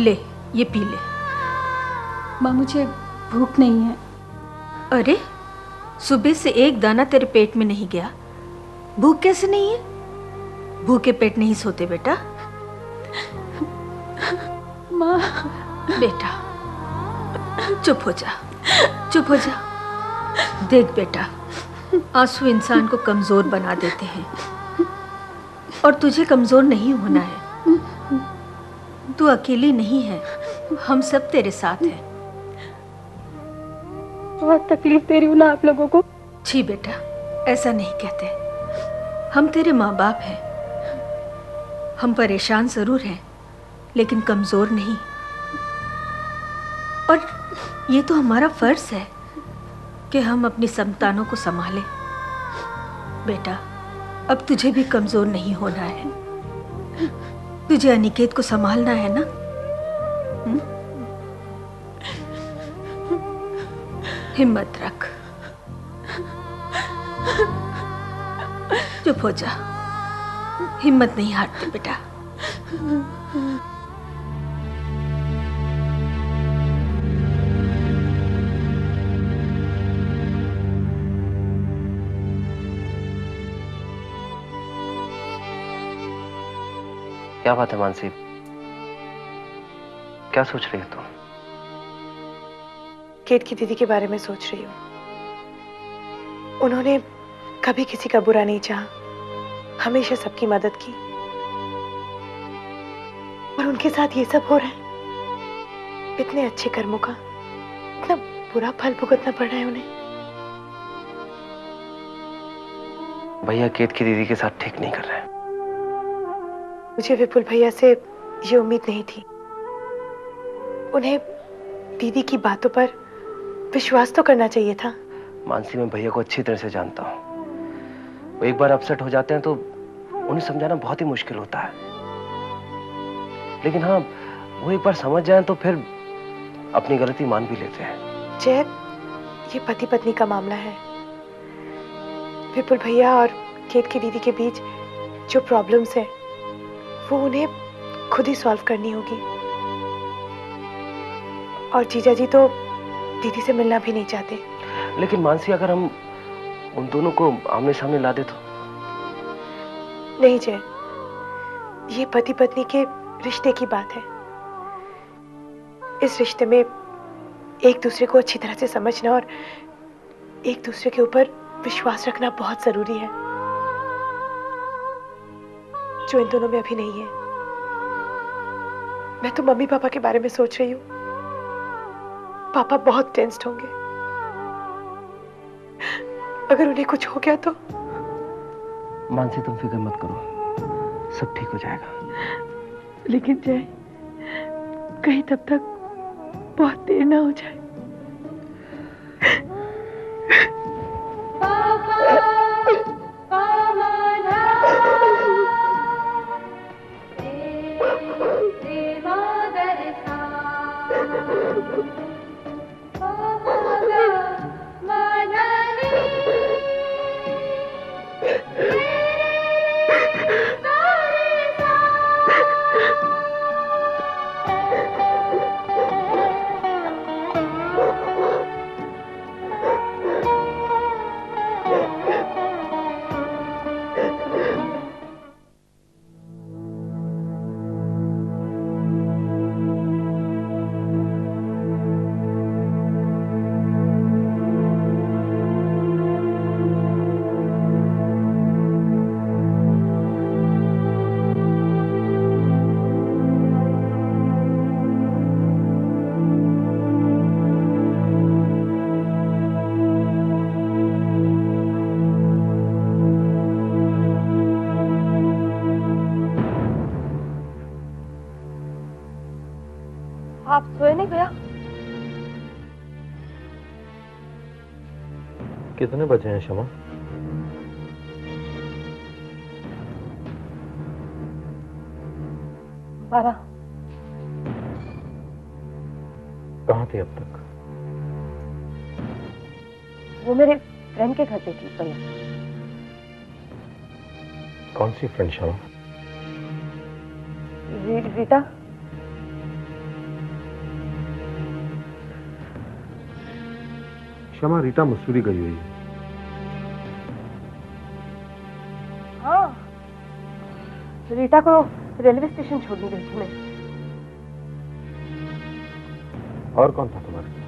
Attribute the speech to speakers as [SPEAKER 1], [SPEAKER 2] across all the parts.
[SPEAKER 1] ले, ये पी ले।
[SPEAKER 2] माँ मुझे भूख नहीं है।
[SPEAKER 1] अरे सुबह से एक दाना तेरे पेट में नहीं गया, भूख कैसे नहीं है? भूखे पेट नहीं सोते बेटा।
[SPEAKER 2] माँ।
[SPEAKER 1] बेटा चुप हो जा, चुप हो जा। देख बेटा, आंसू इंसान को कमजोर बना देते हैं और तुझे कमजोर नहीं होना है। तू अकेली नहीं है, हम सब तेरे साथ हैं।
[SPEAKER 2] बहुत तकलीफ दे रही हूँ ना आप लोगों को?
[SPEAKER 1] छी बेटा, ऐसा नहीं कहते। हम तेरे माँ बाप हैं। हम परेशान जरूर हैं लेकिन कमजोर नहीं। और ये तो हमारा फर्ज है कि हम अपनी संतानों को संभालें। बेटा अब तुझे भी कमजोर नहीं होना है। तुझे अनिकेत को संभालना है ना? हिम्मत रख, चुप हो जा। हिम्मत नहीं हारते बेटा।
[SPEAKER 3] क्या बात है मानसी, क्या सोच रही है तू?
[SPEAKER 4] केट की दीदी के बारे में सोच रही हूँ। उन्होंने कभी किसी का बुरा नहीं चाहा, हमेशा सबकी मदद की, और उनके साथ ये सब हो रहा है। इतने अच्छे कर्मों का इतना बुरा फल भुगतना पड़ रहा है उन्हें।
[SPEAKER 3] भैया केट की दीदी के साथ ठीक नहीं कर रहे हैं।
[SPEAKER 4] मुझे विपुल भैया से ये उम्मीद नहीं थी। उन्हें दीदी की बातों पर विश्वास तो करना चाहिए था।
[SPEAKER 3] मानसी, मैं भैया को अच्छी तरह से जानता हूँ। वो एक बार अपसेट हो जाते हैं तो उन्हें समझाना बहुत ही मुश्किल होता है। लेकिन हाँ, वो एक बार समझ जाएं तो फिर अपनी गलती मान भी लेते हैं।
[SPEAKER 4] जय, ये पति पत्नी का मामला है। विपुल भैया और केट की दीदी के बीच जो प्रॉब्लम्स है वो उन्हें खुद ही सॉल्व करनी होगी। और जीजा जी तो दीदी से मिलना भी नहीं चाहते।
[SPEAKER 3] लेकिन मानसी, अगर हम उन दोनों को आमने सामने ला दे तो?
[SPEAKER 4] नहीं जय, ये पति पत्नी के रिश्ते की बात है। इस रिश्ते में एक दूसरे को अच्छी तरह से समझना और एक दूसरे के ऊपर विश्वास रखना बहुत जरूरी है, जो इन दोनों में अभी नहीं है। मैं तो मम्मी पापा के बारे में सोच रही हूँ। पापा बहुत टेंस्ड होंगे। अगर उन्हें कुछ हो गया तो?
[SPEAKER 3] मानसी, तुम फिक्र मत करो, सब ठीक हो जाएगा।
[SPEAKER 4] लेकिन जय, कहीं तब तक बहुत देर ना हो जाए।
[SPEAKER 2] आप सोए नहीं भैया?
[SPEAKER 5] कितने बजे हैं शमा?
[SPEAKER 2] बारह।
[SPEAKER 5] कहाँ थे अब तक?
[SPEAKER 2] वो मेरे फ्रेंड के घर पे थी भैया।
[SPEAKER 5] कौन सी फ्रेंड शमा?
[SPEAKER 2] रीता।
[SPEAKER 5] शमा, रीटा मसूरी गई हुई है।
[SPEAKER 2] हाँ, रीटा को रेलवे स्टेशन छोड़ने गई थी मैं।
[SPEAKER 5] और कौन था तुम्हारे साथ?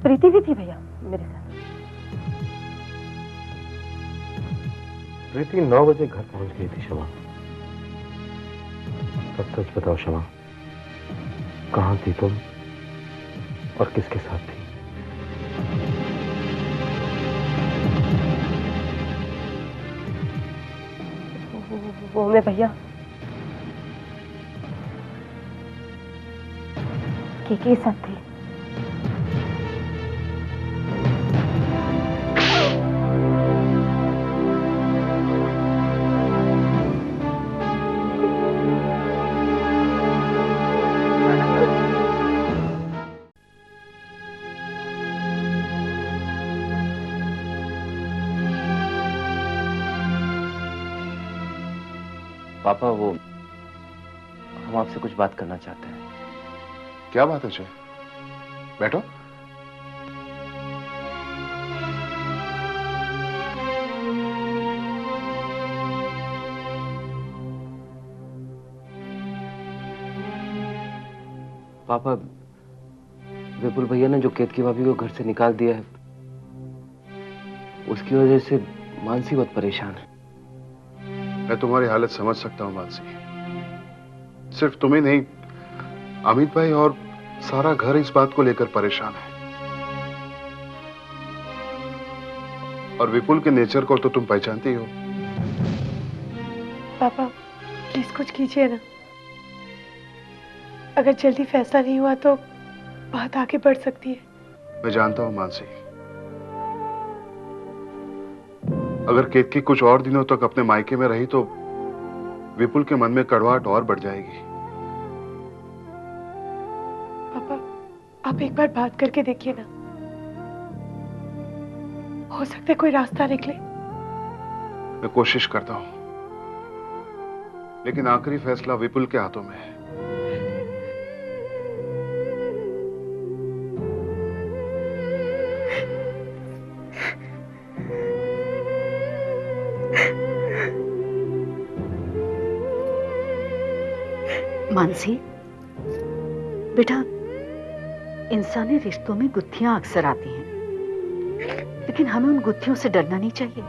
[SPEAKER 2] प्रीति भी थी भैया मेरे साथ।
[SPEAKER 5] प्रीति 9 बजे घर पहुंच गई थी शमा। तब सच बताओ शमा, कहां थी तुम और किसके साथ थी?
[SPEAKER 2] वो मैं भैया के साथ थी।
[SPEAKER 3] पापा, वो हम आपसे कुछ बात करना चाहते हैं।
[SPEAKER 6] क्या बात है जय? बैठो।
[SPEAKER 3] पापा, विपुल भैया ने जो केतकी भाभी को घर से निकाल दिया है, उसकी वजह से मानसी बहुत परेशान है।
[SPEAKER 6] मैं तुम्हारी हालत समझ सकता हूं मानसी। सिर्फ तुम ही नहीं, अमित भाई और सारा घर इस बात को लेकर परेशान है। और विपुल के नेचर को तो तुम पहचानती हो।
[SPEAKER 4] पापा प्लीज कुछ कीजिए ना। अगर जल्दी फैसला नहीं हुआ तो बात आगे बढ़ सकती है।
[SPEAKER 6] मैं जानता हूं मानसी, अगर केतकी कुछ और दिनों तक अपने मायके में रही तो विपुल के मन में कड़वाहट और बढ़ जाएगी।
[SPEAKER 4] पापा आप एक बार बात करके देखिए ना, हो सकता है कोई रास्ता निकले।
[SPEAKER 6] मैं कोशिश करता हूं, लेकिन आखिरी फैसला विपुल के हाथों में है।
[SPEAKER 7] मानसी बेटा, इंसानी रिश्तों में गुत्थियां अक्सर आती हैं, लेकिन हमें उन गुत्थियों से डरना नहीं चाहिए।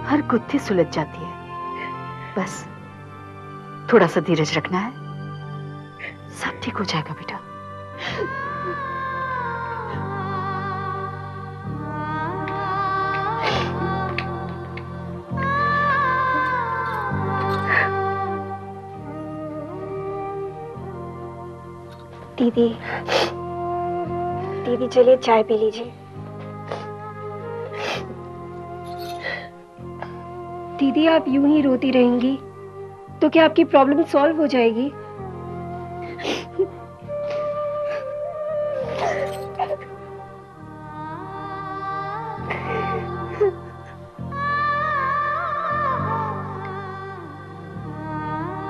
[SPEAKER 7] हर गुत्थी सुलझ जाती है, बस थोड़ा सा धीरज रखना है, सब ठीक हो जाएगा बेटा।
[SPEAKER 8] दीदी, दीदी चलिए चाय पी लीजिए। दीदी आप यूं ही रोती रहेंगी तो क्या आपकी प्रॉब्लम सॉल्व हो जाएगी?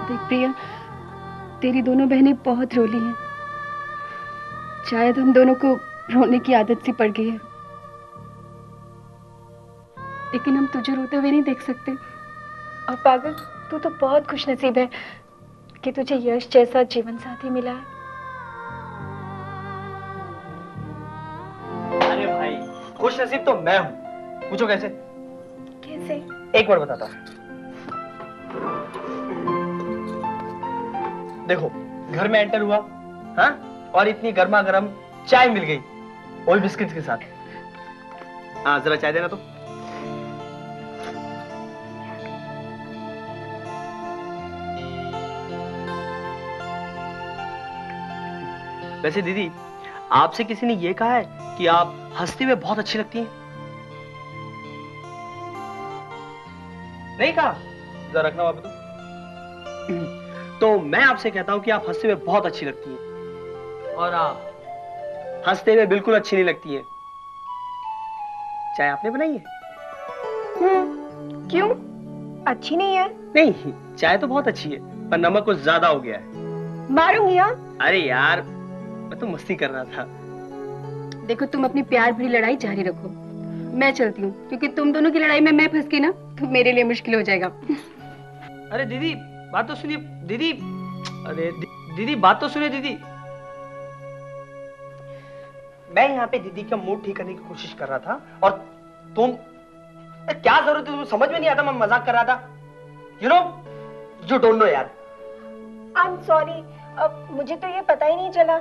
[SPEAKER 2] देख प्रिया, तेरी दोनों बहनें बहुत रोली हैं। शायद हम दोनों को रोने की आदत सी पड़ गई है, लेकिन हम तुझे रोते हुए नहीं देख सकते।
[SPEAKER 8] और पागल, तू तो बहुत खुशनसीब है कि तुझे यश जैसा जीवन साथी मिला है।
[SPEAKER 9] अरे भाई, खुश नसीब तो मैं हूँ। पूछो कैसे?
[SPEAKER 8] कैसे?
[SPEAKER 9] एक बार बताता हूँ। देखो, घर में एंटर हुआ, हाँ, और इतनी गर्मा गर्म चाय मिल गई, वो भी बिस्किट के साथ। हाँ, जरा चाय देना तो। वैसे दीदी, आपसे किसी ने ये कहा है कि आप हंसते हुए बहुत अच्छी लगती हैं? नहीं कहा? जरा रखना वापस तो मैं आपसे कहता हूं कि आप हंसते हुए बहुत अच्छी लगती हैं, और आप हंसते हुए बिल्कुल अच्छी नहीं लगती हैं। चाय आपने बनाई है?
[SPEAKER 8] क्यों? अच्छी नहीं है?
[SPEAKER 9] नहीं, चाय तो बहुत अच्छी है, पर नमक कुछ ज्यादा हो गया है।
[SPEAKER 2] मारूंगी। हाँ
[SPEAKER 9] अरे यार मैं तो मस्ती कर रहा था।
[SPEAKER 2] देखो, तुम अपनी प्यार भरी लड़ाई जारी रखो, मैं चलती हूँ, क्योंकि तुम दोनों की लड़ाई में मैं फंस गई ना तो मेरे लिए मुश्किल हो जाएगा।
[SPEAKER 9] अरे दीदी बात तो सुनिए दीदी। अरे दीदी बात तो सुनिए दीदी। मैं यहाँ पे दीदी का मूड ठीक करने की कोशिश कर रहा था और तुम क्या जरूरत है, तुम्हें समझ में नहीं आता मैं मजाक कर रहा था। यू डोंट नो यार।
[SPEAKER 8] आई एम सॉरी, अब मुझे तो ये पता ही नहीं चला।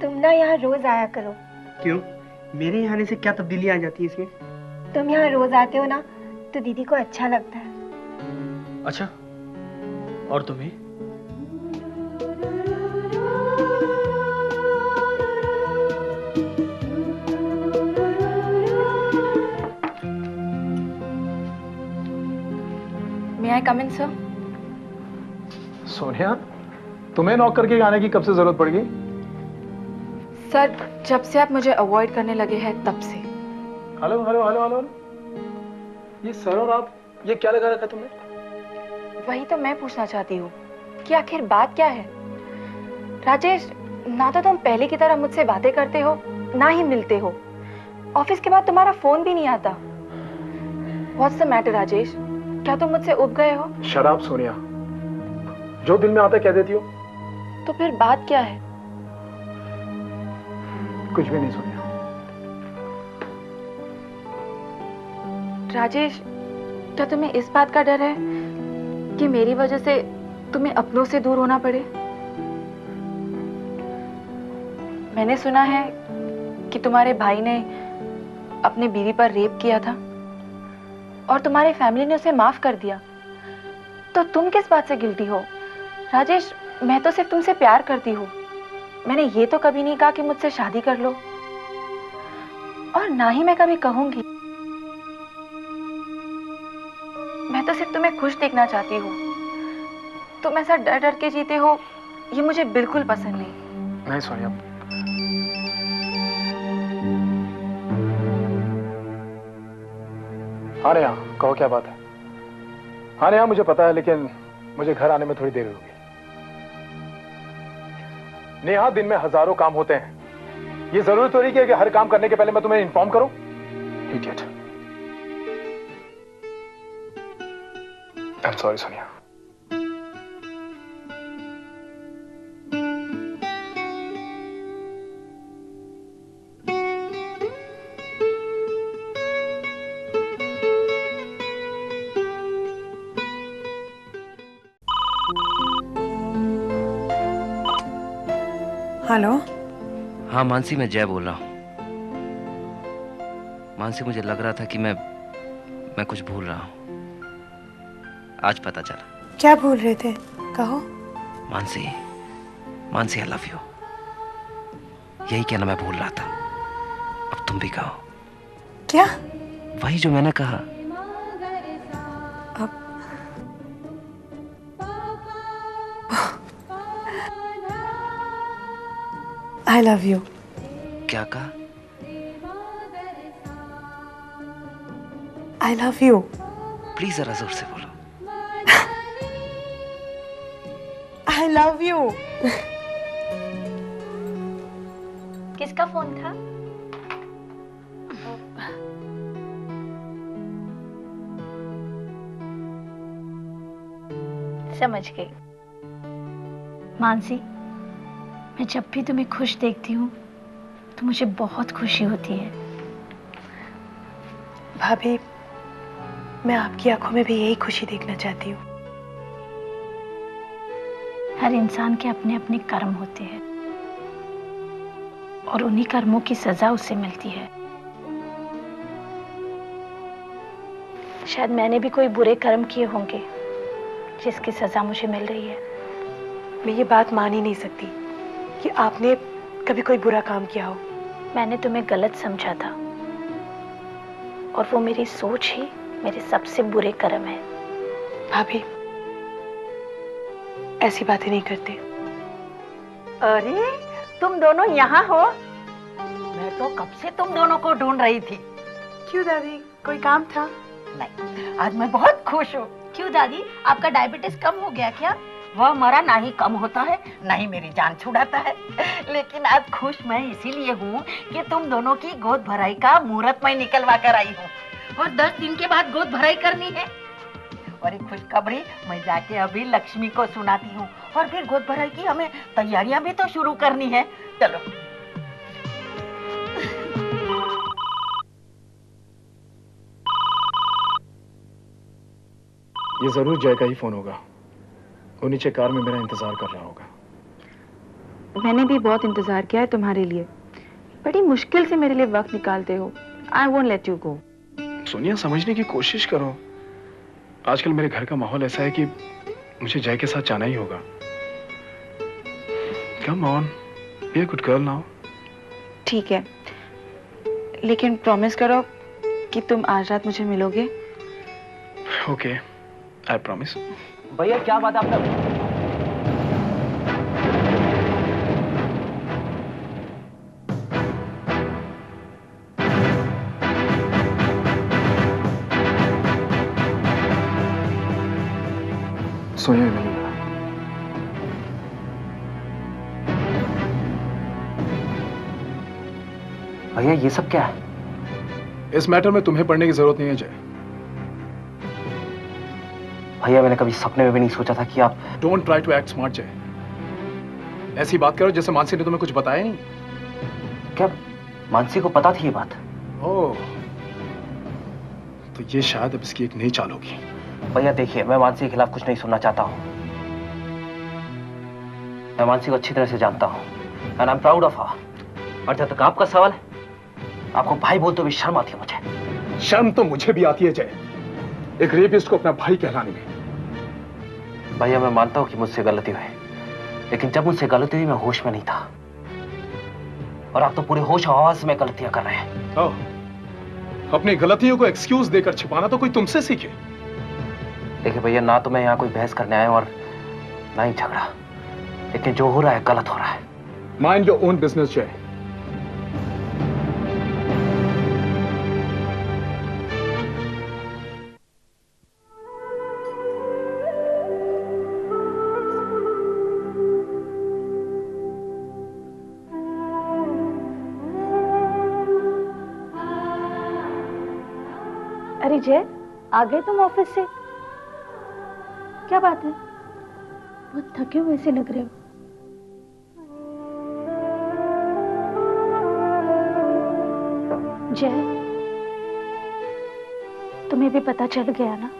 [SPEAKER 8] तुम ना यहाँ रोज आया करो।
[SPEAKER 9] क्यों? मेरे यहाँ आने से क्या तब्दीली आ जाती है इसमें?
[SPEAKER 8] तुम यहाँ रोज आते हो ना तो दीदी को अच्छा लगता है।
[SPEAKER 9] अच्छा, और तुम्हें?
[SPEAKER 4] May I come in, sir?
[SPEAKER 5] Sonia, तुम्हें नॉक करके आने की कब से जरूरत पड़ गई?
[SPEAKER 4] सर, जब से आप मुझे अवॉइड करने लगे हैं तब से।
[SPEAKER 5] हेलो हेलो हेलो हेलो, ये सर और आप ये क्या लगा रखा तुमने?
[SPEAKER 4] वही तो मैं पूछना चाहती हूँ कि आखिर बात क्या है। राजेश, ना तो तुम पहले की तरह मुझसे बातें करते हो ना ही मिलते हो। ऑफिस के बाद तुम्हारा फोन भी नहीं आता। What's the matter, Rajesh? क्या तुम मुझसे उब गए हो?
[SPEAKER 5] शराब सोनिया, जो दिल में आता है कह देती हो।
[SPEAKER 4] तो फिर बात क्या है?
[SPEAKER 5] कुछ भी नहीं सोनिया।
[SPEAKER 4] राजेश, क्या तुम्हें इस बात का डर है कि मेरी वजह से तुम्हें अपनों से दूर होना पड़े? मैंने सुना है कि तुम्हारे भाई ने अपनी बीवी पर रेप किया था और तुम्हारी फैमिली ने उसे माफ कर दिया। तो तुम किस बात से गिल्टी हो? राजेश, मैं तो सिर्फ तुमसे प्यार करती हूँ। मैंने ये तो कभी नहीं कहा कि मुझसे शादी कर लो, और ना ही मैं कभी कहूंगी। मैं तो सिर्फ तुम्हें खुश देखना चाहती हूँ। तुम ऐसा डर डर के जीते हो, ये मुझे बिल्कुल पसंद नहीं।
[SPEAKER 5] नहीं सोनिया, हाँ नेहा, कहो क्या बात है? हाँ नेहा, मुझे पता है, लेकिन मुझे घर आने में थोड़ी देर होगी। नेहा, दिन में हजारों काम होते हैं, ये जरूरी तो नहीं कि हर काम करने के पहले मैं तुम्हें इन्फॉर्म करूं। Idiot. I am sorry Sonia.
[SPEAKER 4] Hello.
[SPEAKER 3] हाँ मानसी, मैं जय बोल रहा हूँ। मानसी, मुझे लग रहा था कि मैं कुछ भूल रहा हूँ। आज पता चला।
[SPEAKER 4] क्या भूल रहे थे? कहो।
[SPEAKER 3] Mansi, Mansi, I love you. यही कहना मैं भूल रहा था। अब तुम भी कहो।
[SPEAKER 4] क्या?
[SPEAKER 3] वही जो मैंने कहा।
[SPEAKER 4] I love you.
[SPEAKER 3] क्या कहा?
[SPEAKER 4] I love you.
[SPEAKER 3] प्लीज जरा जोर से बोलो।
[SPEAKER 4] I love you.
[SPEAKER 8] किसका फोन था? समझ गई। मानसी, मैं जब भी तुम्हें खुश देखती हूँ तो मुझे बहुत खुशी होती है।
[SPEAKER 4] भाभी, मैं आपकी आंखों में भी यही खुशी देखना चाहती हूँ।
[SPEAKER 8] हर इंसान के अपने अपने कर्म होते हैं और उन्हीं कर्मों की सजा उसे मिलती है। शायद मैंने भी कोई बुरे कर्म किए होंगे जिसकी सजा मुझे मिल रही है।
[SPEAKER 4] मैं ये बात मान ही नहीं सकती कि आपने कभी कोई बुरा काम किया हो।
[SPEAKER 8] मैंने तुम्हें गलत समझा था और वो मेरी सोच ही मेरे सबसे बुरे कर्म है।
[SPEAKER 4] भाभी, ऐसी बातें नहीं करते।
[SPEAKER 7] अरे, तुम दोनों यहाँ हो? मैं तो कब से तुम दोनों को ढूंढ रही थी।
[SPEAKER 4] क्यों दादी, कोई काम था?
[SPEAKER 7] नहीं, आज मैं बहुत खुश हूँ।
[SPEAKER 8] क्यों दादी, आपका डायबिटीज कम हो गया क्या?
[SPEAKER 7] वह मरा ना ही कम होता है ना ही मेरी जान छुड़ाता है। लेकिन आज खुश मैं इसीलिए हूँ कि तुम दोनों की गोद भराई का मुहूर्त मैं निकलवा कर आई हूँ और 10 दिन के बाद गोद भराई करनी है। और एक खुशखबरी मैं जाके अभी लक्ष्मी को सुनाती हूँ और फिर गोद भराई की हमें तैयारियां भी तो शुरू करनी है। चलो।
[SPEAKER 5] ये जरूर जय का ही फोन होगा। वो नीचे कार में मेरा इंतजार कर रहा होगा।
[SPEAKER 4] मैंने भी बहुत इंतजार किया है तुम्हारे लिए। बड़ी मुश्किल से मेरे लिए वक्त निकालते हो। I won't let you go.
[SPEAKER 5] Sonia, समझने की कोशिश करो। आजकल मेरे घर का माहौल ऐसा है कि मुझे जय के साथ जाना ही होगा। Come on, be a good girl now.
[SPEAKER 4] ठीक है, लेकिन प्रॉमिस करो कि तुम आज रात मुझे मिलोगे।
[SPEAKER 5] Okay, I promise.
[SPEAKER 9] भैया क्या बात आपका?
[SPEAKER 5] सोनिया नहीं मिला।
[SPEAKER 3] भैया ये सब क्या है?
[SPEAKER 5] इस मैटर में तुम्हें पढ़ने की जरूरत नहीं है जय।
[SPEAKER 3] भैया मैंने कभी सपने में भी नहीं सोचा था कि आप।
[SPEAKER 5] Don't try to act smart जय। ऐसी बात करो जैसे मानसी ने तुम्हें कुछ बताया नहीं।
[SPEAKER 3] क्या मानसी को पता थी ये बात?
[SPEAKER 5] ओह, तो ये शायद अब इसकी एक नई चाल होगी।
[SPEAKER 3] भैया देखिए, मैं मानसी के खिलाफ कुछ नहीं सुनना चाहता हूँ। मैं मानसी को अच्छी तरह से जानता हूँ and I am proud of her. और जब तक आपका सवाल है, आपको भाई बोलते हुए शर्म आती है मुझे।
[SPEAKER 5] शर्म तो मुझे भी आती है जय, एक रेपिस्ट को अपना भाई कहलाने में।
[SPEAKER 3] भैया मैं मानता हूँ कि मुझसे गलती हुई, लेकिन जब मुझसे गलती हुई मैं होश में नहीं था और आप तो पूरे होश आवाज में गलतियां कर रहे हैं।
[SPEAKER 5] अपनी गलतियों को एक्सक्यूज देकर छिपाना तो कोई तुमसे सीखे।
[SPEAKER 3] देखिए भैया, ना तो मैं यहाँ कोई बहस करने आया और ना ही झगड़ा, लेकिन जो हो रहा है गलत हो रहा है।
[SPEAKER 5] माइंड योर ओन बिजनेस जय।
[SPEAKER 1] अरे जय, आ गए तुम ऑफिस से? क्या बात है, बहुत थके हुए से लग रहे हो। जय, तुम्हें भी पता चल गया ना?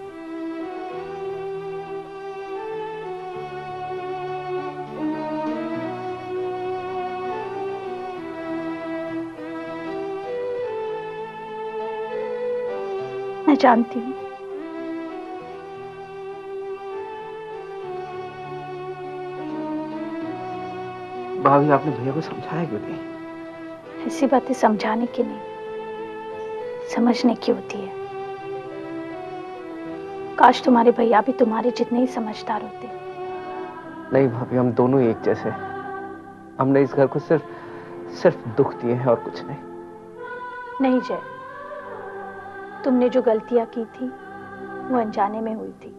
[SPEAKER 1] मैं जानती हूँ।
[SPEAKER 3] भाभी आपने भैया को समझाया क्यों नहीं?
[SPEAKER 1] ऐसी बातें समझाने की नहीं, समझने की होती है। काश तुम्हारे भैया भी तुम्हारे जितने ही समझदार होते।
[SPEAKER 3] नहीं भाभी, हम दोनों एक जैसे। हमने इस घर को सिर्फ दुख दिए हैं और कुछ नहीं।
[SPEAKER 1] नहीं जय, तुमने जो गलतियां की थी वो अनजाने में हुई थी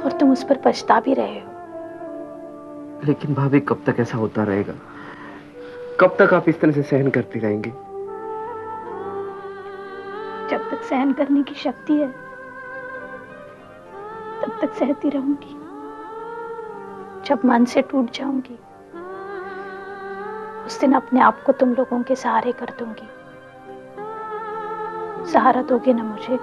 [SPEAKER 1] और तुम उस पर पछता भी रहे हो।
[SPEAKER 3] लेकिन भाभी कब तक ऐसा होता रहेगा? कब तक आप इस तरह से सहन करती रहेंगी?
[SPEAKER 1] जब तक सहन करने की शक्ति है तब तक सहती रहूंगी। जब मन से टूट जाऊंगी उस दिन अपने आप को तुम लोगों के सहारे कर दूंगी। सहारा दोगे ना मुझे?